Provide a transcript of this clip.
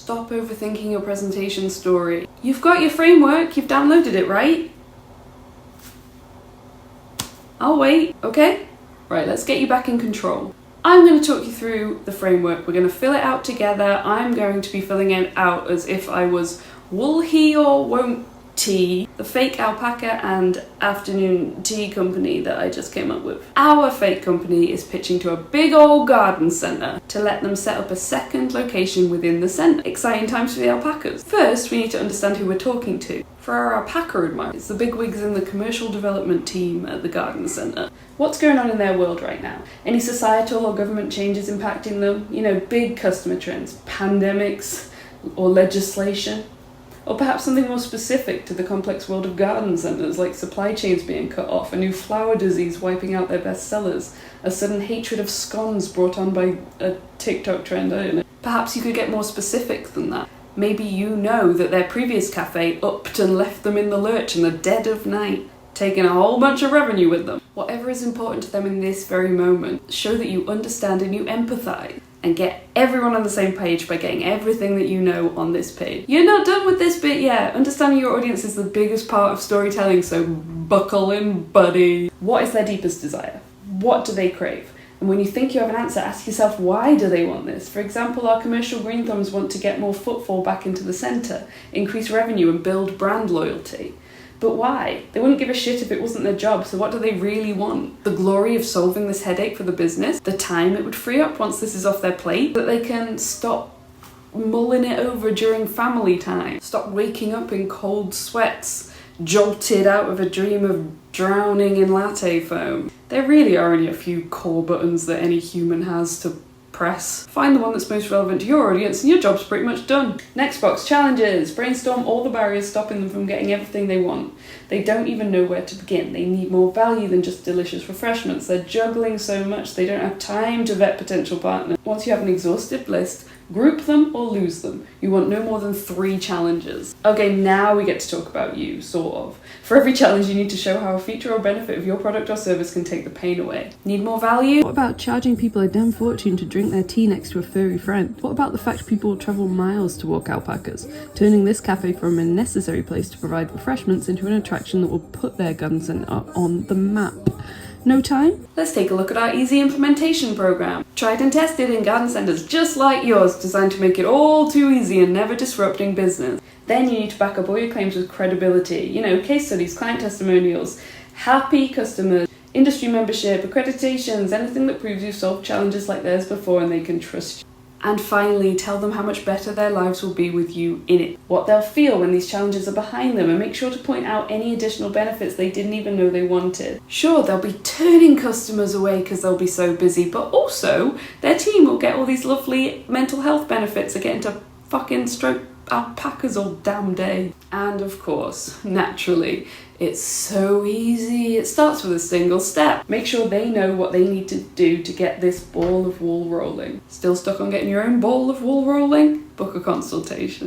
Stop overthinking your presentation story. You've got your framework, you've downloaded it, right? I'll wait, okay? Right, let's get you back in control. I'm going to talk you through the framework. We're going to fill it out together. I'm going to be filling it out as if I was will he or won't tea, the fake alpaca and afternoon tea company that I just came up with. Our fake company is pitching to a big old garden centre to let them set up a second location within the centre. Exciting times for the alpacas. First, we need to understand who we're talking to. For our alpaca admirers, the bigwigs in the commercial development team at the garden centre. What's going on in their world right now? Any societal or government changes impacting them? You know, big customer trends, pandemics or legislation? Or perhaps something more specific to the complex world of garden centres, like supply chains being cut off, a new flower disease wiping out their best sellers, a sudden hatred of scones brought on by a TikTok trend, I don't know. Perhaps you could get more specific than that. Maybe you know that their previous cafe upped and left them in the lurch in the dead of night, taking a whole bunch of revenue with them. Whatever is important to them in this very moment, show that you understand and you empathise. And get everyone on the same page by getting everything that you know on this page. You're not done with this bit yet. Understanding your audience is the biggest part of storytelling, so buckle in, buddy. What is their deepest desire? What do they crave? And when you think you have an answer, ask yourself, why do they want this? For example, our commercial green thumbs want to get more footfall back into the centre, increase revenue and build brand loyalty. But why? They wouldn't give a shit if it wasn't their job, so what do they really want? The glory of solving this headache for the business, the time it would free up once this is off their plate, that they can stop mulling it over during family time, stop waking up in cold sweats, jolted out of a dream of drowning in latte foam. There really are only a few core buttons that any human has to press. Find the one that's most relevant to your audience and your job's pretty much done. Next box, challenges. Brainstorm all the barriers stopping them from getting everything they want. They don't even know where to begin. They need more value than just delicious refreshments. They're juggling so much they don't have time to vet potential partners. Once you have an exhaustive list, group them or lose them. You want no more than 3 challenges. Okay, now we get to talk about you, sort of. For every challenge, you need to show how a feature or benefit of your product or service can take the pain away. Need more value? What about charging people a damn fortune to drink their tea next to a furry friend? What about the fact people will travel miles to walk alpacas, turning this cafe from a necessary place to provide refreshments into an attraction that will put their garden centre on the map? No time? Let's take a look at our easy implementation program. Tried and tested in garden centres just like yours, designed to make it all too easy and never disrupting business. Then you need to back up all your claims with credibility. You know, case studies, client testimonials, happy customers, industry membership, accreditations, anything that proves you've solved challenges like theirs before and they can trust you. And finally, tell them how much better their lives will be with you in it, what they'll feel when these challenges are behind them, and make sure to point out any additional benefits they didn't even know they wanted. Sure, they'll be turning customers away because they'll be so busy, but also their team will get all these lovely mental health benefits of getting to fucking stroke alpacas all damn day. And of course, naturally, it's so easy. It starts with a single step. Make sure they know what they need to do to get this ball of wool rolling. Still stuck on getting your own ball of wool rolling? Book a consultation.